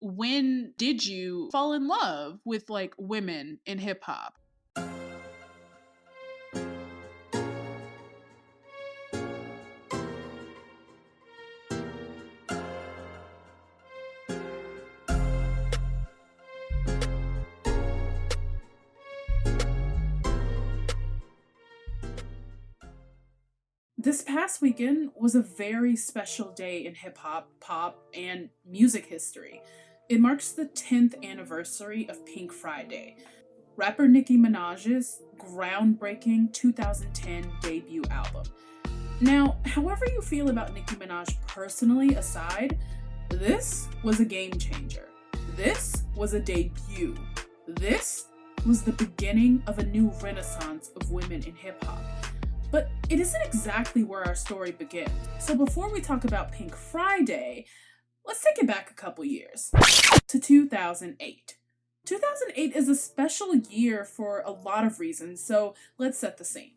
when did you fall in love with like women in hip hop? This past weekend was a very special day in hip hop, pop, and music history. It marks the 10th anniversary of Pink Friday, rapper Nicki Minaj's groundbreaking 2010 debut album. Now, however you feel about Nicki Minaj personally aside, this was a game changer. This was a debut. This was the beginning of a new renaissance of women in hip hop. But it isn't exactly where our story begins. So before we talk about Pink Friday, let's take it back a couple years to 2008. 2008 is a special year for a lot of reasons, so let's set the scene.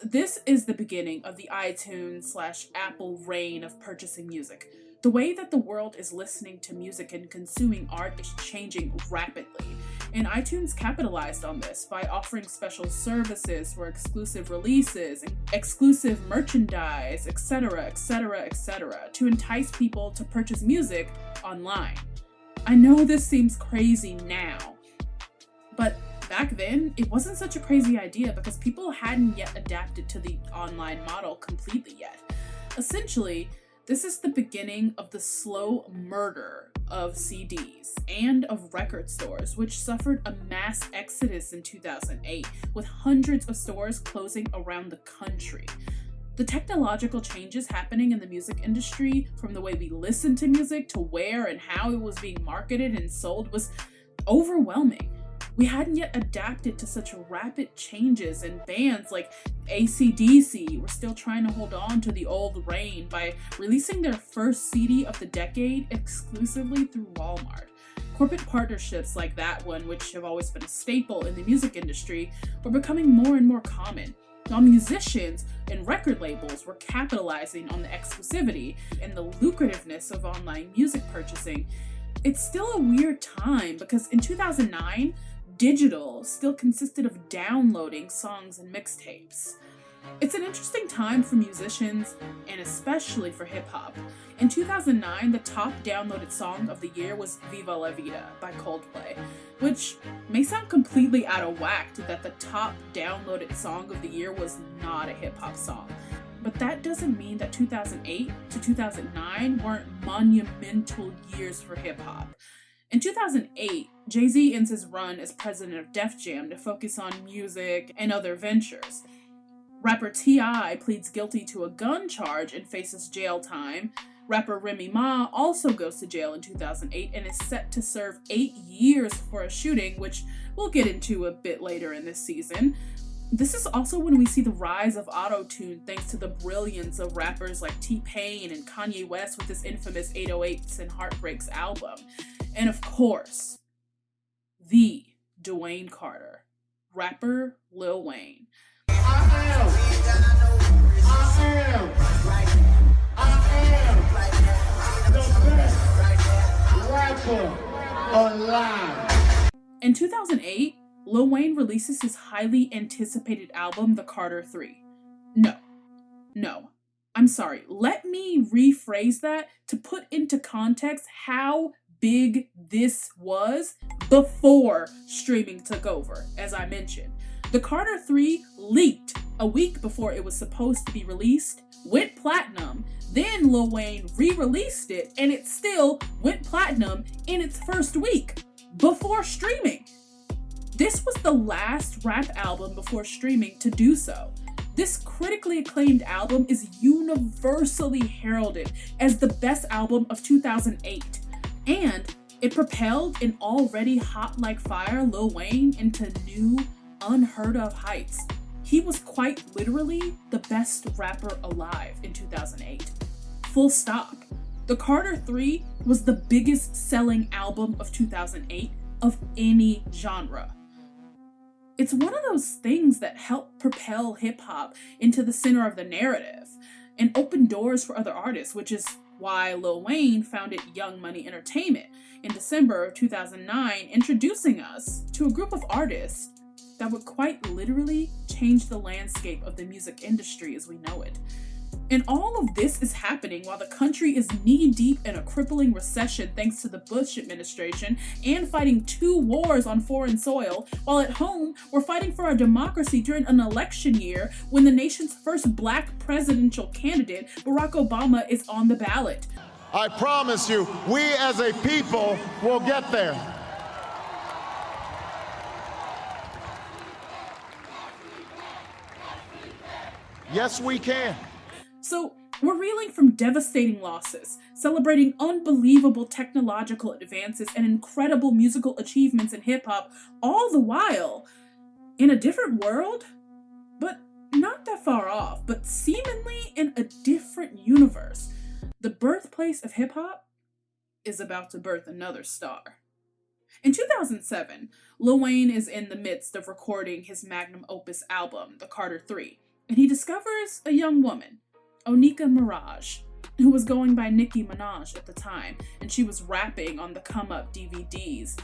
This is the beginning of the iTunes/Apple reign of purchasing music. The way that the world is listening to music and consuming art is changing rapidly, and iTunes capitalized on this by offering special services for exclusive releases, and exclusive merchandise, etc., etc., etc., to entice people to purchase music online. I know this seems crazy now, but back then, it wasn't such a crazy idea because people hadn't yet adapted to the online model completely yet. Essentially, this is the beginning of the slow murder of CDs and of record stores, which suffered a mass exodus in 2008, with hundreds of stores closing around the country. The technological changes happening in the music industry, from the way we listen to music to where and how it was being marketed and sold, was overwhelming. We hadn't yet adapted to such rapid changes, and bands like AC/DC were still trying to hold on to the old reign by releasing their first CD of the decade exclusively through Walmart. Corporate partnerships like that one, which have always been a staple in the music industry, were becoming more and more common. While musicians and record labels were capitalizing on the exclusivity and the lucrativeness of online music purchasing, it's still a weird time because in 2009, digital still consisted of downloading songs and mixtapes. It's an interesting time for musicians and especially for hip hop. In 2009, the top downloaded song of the year was Viva La Vida by Coldplay, which may sound completely out of whack that the top downloaded song of the year was not a hip hop song. But that doesn't mean that 2008 to 2009 weren't monumental years for hip hop. In 2008, Jay-Z ends his run as president of Def Jam to focus on music and other ventures. Rapper T.I. pleads guilty to a gun charge and faces jail time. Rapper Remy Ma also goes to jail in 2008 and is set to serve 8 years for a shooting, which we'll get into a bit later in this season. This is also when we see the rise of auto-tune thanks to the brilliance of rappers like T-Pain and Kanye West with his infamous 808s and Heartbreaks album. And of course, the Dwayne Carter, rapper Lil Wayne. I am the best rapper alive. In 2008, Lil Wayne releases his highly anticipated album, The Carter 3. No, I'm sorry. Let me rephrase that to put into context how big this was before streaming took over, as I mentioned. The Carter 3 leaked a week before it was supposed to be released, went platinum, then Lil Wayne re-released it, and it still went platinum in its first week before streaming. This was the last rap album before streaming to do so. This critically acclaimed album is universally heralded as the best album of 2008, and it propelled an already hot like fire Lil Wayne into new, unheard of heights. He was quite literally the best rapper alive in 2008. Full stop. The Carter 3 was the biggest selling album of 2008 of any genre. It's one of those things that help propel hip hop into the center of the narrative and open doors for other artists, which is why Lil Wayne founded Young Money Entertainment in December of 2009, introducing us to a group of artists that would quite literally change the landscape of the music industry as we know it. And all of this is happening while the country is knee-deep in a crippling recession thanks to the Bush administration and fighting 2 wars on foreign soil, while at home we're fighting for our democracy during an election year when the nation's first black presidential candidate, Barack Obama, is on the ballot. I promise you, we as a people will get there. Yes, we can. So, we're reeling from devastating losses, celebrating unbelievable technological advances and incredible musical achievements in hip-hop, all the while in a different world, but not that far off, but seemingly in a different universe. The birthplace of hip-hop is about to birth another star. In 2007, Lil Wayne is in the midst of recording his magnum opus album, The Carter 3, and he discovers a young woman, Onika Mirage, who was going by Nicki Minaj at the time, and she was rapping on the Come Up DVDs.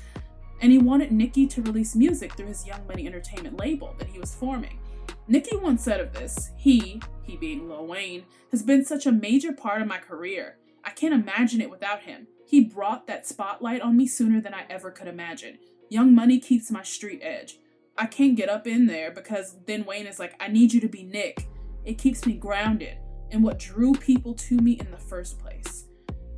And he wanted Nicki to release music through his Young Money Entertainment label that he was forming. Nicki once said of this, he being Lil Wayne, has been such a major part of my career. I can't imagine it without him. He brought that spotlight on me sooner than I ever could imagine. Young Money keeps my street edge. I can't get up in there because then Wayne is like, I need you to be Nick. It keeps me grounded and what drew people to me in the first place.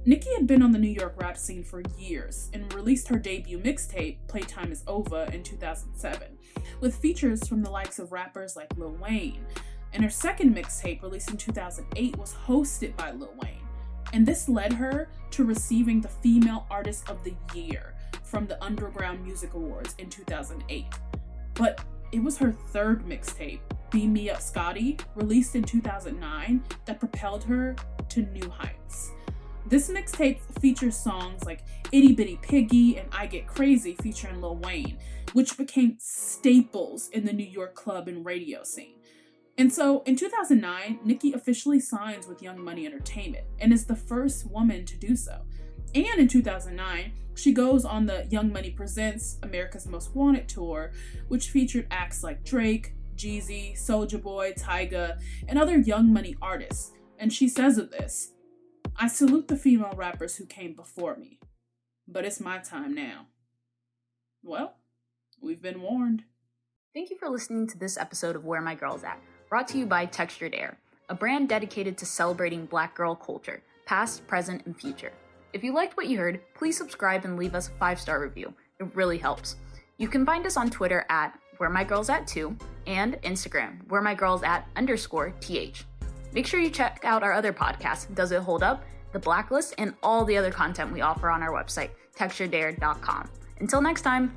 Nicki had been on the New York rap scene for years and released her debut mixtape, Playtime Is Over, in 2007, with features from the likes of rappers like Lil Wayne. And her second mixtape, released in 2008, was hosted by Lil Wayne. And this led her to receiving the Female Artist of the Year from the Underground Music Awards in 2008. But it was her third mixtape, Beam Me Up Scotty, released in 2009, that propelled her to new heights. This mixtape features songs like Itty Bitty Piggy and I Get Crazy featuring Lil Wayne, which became staples in the New York club and radio scene. And so in 2009, Nicki officially signs with Young Money Entertainment and is the first woman to do so. And in 2009, she goes on the Young Money Presents America's Most Wanted tour, which featured acts like Drake, Jeezy, Soulja Boy, Tyga, and other Young Money artists. And she says of this, I salute the female rappers who came before me, but it's my time now. Well, we've been warned. Thank you for listening to this episode of Where My Girl's At, brought to you by Textured Air, a brand dedicated to celebrating Black girl culture, past, present, and future. If you liked what you heard, please subscribe and leave us a 5-star review. It really helps. You can find us on Twitter at WhereMyGirlsAt2 and Instagram, WhereMyGirlsAt_TH. Make sure you check out our other podcasts, Does It Hold Up?, The Blacklist, and all the other content we offer on our website, texturedair.com. Until next time.